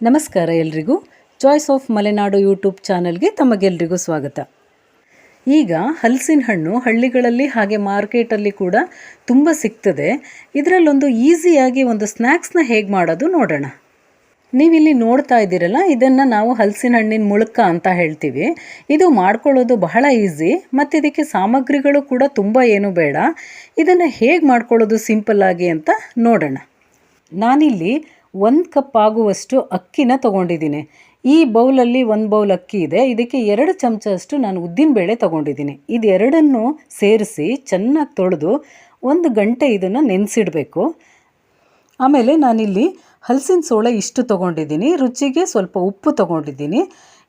ನಮಸ್ಕಾರ ಎಲ್ರಿಗೂ. Choice of Malenadu YouTube ಚಾನಲ್ಗೆ ತಮಗೆಲ್ರಿಗೂ ಸ್ವಾಗತ. ಈಗ ಹಲಸಿನ ಹಣ್ಣು ಹಳ್ಳಿಗಳಲ್ಲಿ ಹಾಗೆ ಮಾರ್ಕೆಟಲ್ಲಿ ಕೂಡ ತುಂಬ ಸಿಗ್ತದೆ. ಇದರಲ್ಲೊಂದು ಈಸಿಯಾಗಿ ಒಂದು ಸ್ನ್ಯಾಕ್ಸ್ನ ಹೇಗೆ ಮಾಡೋದು ನೋಡೋಣ. ನೀವಿಲ್ಲಿ ನೋಡ್ತಾ ಇದ್ದೀರಲ್ಲ, ಇದನ್ನು ನಾವು ಹಲಸಿನ ಹಣ್ಣಿನ ಮುಳುಕ ಅಂತ ಹೇಳ್ತೀವಿ. ಇದು ಮಾಡ್ಕೊಳ್ಳೋದು ಬಹಳ ಈಸಿ ಮತ್ತು ಇದಕ್ಕೆ ಸಾಮಗ್ರಿಗಳು ಕೂಡ ತುಂಬ ಏನೂ ಬೇಡ. ಇದನ್ನು ಹೇಗೆ ಮಾಡ್ಕೊಳ್ಳೋದು ಸಿಂಪಲ್ಲಾಗಿ ಅಂತ ನೋಡೋಣ. ನಾನಿಲ್ಲಿ 1 ಕಪ್ ಆಗುವಷ್ಟು ಅಕ್ಕಿನ ತೊಗೊಂಡಿದ್ದೀನಿ. ಈ ಬೌಲಲ್ಲಿ 1 ಬೌಲ್ ಅಕ್ಕಿ ಇದೆ. ಇದಕ್ಕೆ 2 ಚಮಚಷ್ಟು ನಾನು ಉದ್ದಿನಬೇಳೆ ತೊಗೊಂಡಿದ್ದೀನಿ. ಇದೆರಡನ್ನು ಸೇರಿಸಿ ಚೆನ್ನಾಗಿ ತೊಳೆದು 1 ಗಂಟೆ ಇದನ್ನು ನೆನೆಸಿಡಬೇಕು. ಆಮೇಲೆ ನಾನಿಲ್ಲಿ ಹಲಸಿನ ಸೋಳೆ ಇಷ್ಟು ತೊಗೊಂಡಿದ್ದೀನಿ. ರುಚಿಗೆ ಸ್ವಲ್ಪ ಉಪ್ಪು ತೊಗೊಂಡಿದ್ದೀನಿ.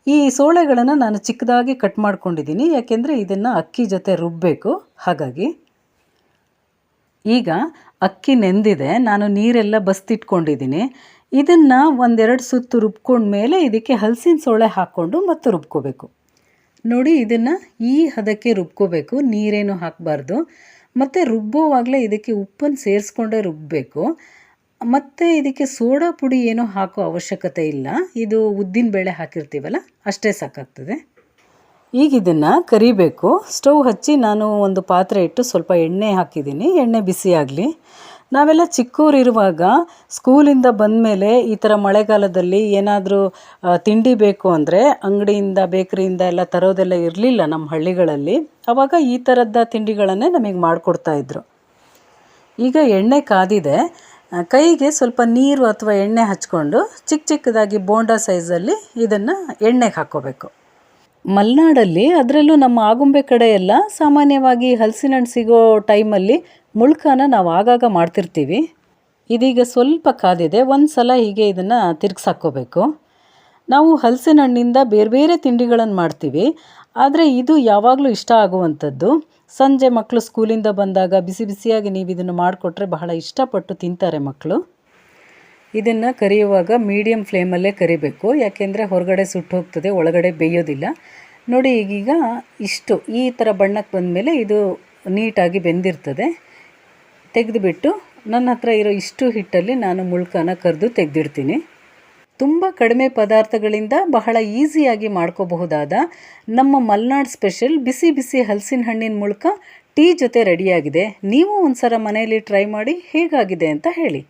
ಈ ಸೋಳೆಗಳನ್ನು ನಾನು ಚಿಕ್ಕದಾಗಿ ಕಟ್ ಮಾಡ್ಕೊಂಡಿದ್ದೀನಿ, ಯಾಕೆಂದರೆ ಇದನ್ನು ಅಕ್ಕಿ ಜೊತೆ ರುಬ್ಬಬೇಕು. ಹಾಗಾಗಿ ಈಗ ಅಕ್ಕಿ ನೆಂದಿದೆ. ನಾನು ನೀರೆಲ್ಲ ಬಸ್ತಿಟ್ಕೊಂಡಿದ್ದೀನಿ. ಇದನ್ನು 1-2 ಸುತ್ತು ರುಬ್ಕೊಂಡ್ಮೇಲೆ ಇದಕ್ಕೆ ಹಲಸಿನ ಸೋಳೆ ಹಾಕ್ಕೊಂಡು ಮತ್ತೆ ರುಬ್ಕೋಬೇಕು. ನೋಡಿ, ಇದನ್ನು ಈ ಹದಕ್ಕೆ ರುಬ್ಕೋಬೇಕು, ನೀರೇನು ಹಾಕಬಾರ್ದು. ಮತ್ತು ರುಬ್ಬೋವಾಗಲೇ ಇದಕ್ಕೆ ಉಪ್ಪನ್ನು ಸೇರಿಸ್ಕೊಂಡೇ ರುಬ್ಬಬೇಕು. ಮತ್ತು ಇದಕ್ಕೆ ಸೋಡಾ ಪುಡಿ ಏನೂ ಹಾಕೋ ಅವಶ್ಯಕತೆ ಇಲ್ಲ. ಇದು ಉದ್ದಿನಬೇಳೆ ಹಾಕಿರ್ತೀವಲ್ಲ, ಅಷ್ಟೇ ಸಾಕಾಗ್ತದೆ. ಈಗ ಇದನ್ನು ಕರಿಬೇಕು. ಸ್ಟವ್ ಹಚ್ಚಿ ನಾನು ಒಂದು ಪಾತ್ರೆ ಇಟ್ಟು ಸ್ವಲ್ಪ ಎಣ್ಣೆ ಹಾಕಿದ್ದೀನಿ. ಎಣ್ಣೆ ಬಿಸಿ ಆಗಲಿ. ನಾವೆಲ್ಲ ಚಿಕ್ಕವರಿರುವಾಗ ಸ್ಕೂಲಿಂದ ಬಂದಮೇಲೆ ಈ ಥರ ಮಳೆಗಾಲದಲ್ಲಿ ಏನಾದರೂ ತಿಂಡಿ ಬೇಕು ಅಂದರೆ ಅಂಗಡಿಯಿಂದ ಬೇಕರಿಯಿಂದ ಎಲ್ಲ ತರೋದೆಲ್ಲ ಇರಲಿಲ್ಲ ನಮ್ಮ ಹಳ್ಳಿಗಳಲ್ಲಿ. ಆವಾಗ ಈ ಥರದ ತಿಂಡಿಗಳನ್ನೇ ನಮಗೆ ಮಾಡಿಕೊಡ್ತಾಯಿದ್ರು. ಈಗ ಎಣ್ಣೆ ಕಾದಿದೆ. ಕೈಗೆ ಸ್ವಲ್ಪ ನೀರು ಅಥವಾ ಎಣ್ಣೆ ಹಚ್ಕೊಂಡು ಚಿಕ್ಕದಾಗಿ ಬೋಂಡಾ ಸೈಜಲ್ಲಿ ಇದನ್ನು ಎಣ್ಣೆಗೆ ಹಾಕ್ಕೋಬೇಕು. ಮಲೆನಾಡಲ್ಲಿ, ಅದರಲ್ಲೂ ನಮ್ಮ ಆಗುಂಬೆ ಕಡೆ ಎಲ್ಲ ಸಾಮಾನ್ಯವಾಗಿ ಹಲಸಿನ ಹಣ್ಣು ಸಿಗೋ ಟೈಮಲ್ಲಿ ಮುಳ್ಕನ ನಾವು ಆಗಾಗ ಮಾಡ್ತಿರ್ತೀವಿ. ಇದೀಗ ಸ್ವಲ್ಪ ಕಾದಿದೆ. ಒಂದು ಸಲ ಹೀಗೆ ಇದನ್ನು ತಿರುಗಿಸಾಕ್ಕೋಬೇಕು. ನಾವು ಹಲಸಿನ ಹಣ್ಣಿಂದ ಬೇರೆ ಬೇರೆ ತಿಂಡಿಗಳನ್ನು ಮಾಡ್ತೀವಿ, ಆದರೆ ಇದು ಯಾವಾಗಲೂ ಇಷ್ಟ ಆಗುವಂಥದ್ದು. ಸಂಜೆ ಮಕ್ಕಳು ಸ್ಕೂಲಿಂದ ಬಂದಾಗ ಬಿಸಿ ಬಿಸಿಯಾಗಿ ನೀವು ಇದನ್ನು ಮಾಡಿಕೊಟ್ರೆ ಬಹಳ ಇಷ್ಟಪಟ್ಟು ತಿಂತಾರೆ ಮಕ್ಕಳು. ಇದನ್ನು ಕರಿಯುವಾಗ ಮೀಡಿಯಮ್ ಫ್ಲೇಮಲ್ಲೇ ಕರಿಬೇಕು, ಯಾಕೆಂದರೆ ಹೊರಗಡೆ ಸುಟ್ಟು ಹೋಗ್ತದೆ, ಒಳಗಡೆ ಬೇಯೋದಿಲ್ಲ. ನೋಡಿ, ಈಗೀಗ ಇಷ್ಟು ಈ ಥರ ಬಣ್ಣಕ್ಕೆ ಬಂದಮೇಲೆ ಇದು ನೀಟಾಗಿ ಬೆಂದಿರ್ತದೆ. ತೆಗೆದುಬಿಟ್ಟು ನನ್ನ ಹತ್ರ ಇರೋ ಇಷ್ಟು ಹಿಟ್ಟಲ್ಲಿ ನಾನು ಮುಳ್ಕನ ಕರೆದು ತೆಗೆದಿಡ್ತೀನಿ. ತುಂಬ ಕಡಿಮೆ ಪದಾರ್ಥಗಳಿಂದ ಬಹಳ ಈಸಿಯಾಗಿ ಮಾಡ್ಕೋಬಹುದಾದ ನಮ್ಮ ಮಲೆನಾಡು ಸ್ಪೆಷಲ್ ಬಿಸಿ ಬಿಸಿ ಹಲಸಿನ ಹಣ್ಣಿನ ಮುಳ್ಕ ಟೀ ಜೊತೆ ರೆಡಿಯಾಗಿದೆ. ನೀವು ಒಂದು ಸಲ ಮನೆಯಲ್ಲಿ ಟ್ರೈ ಮಾಡಿ ಹೇಗಾಗಿದೆ ಅಂತ ಹೇಳಿ.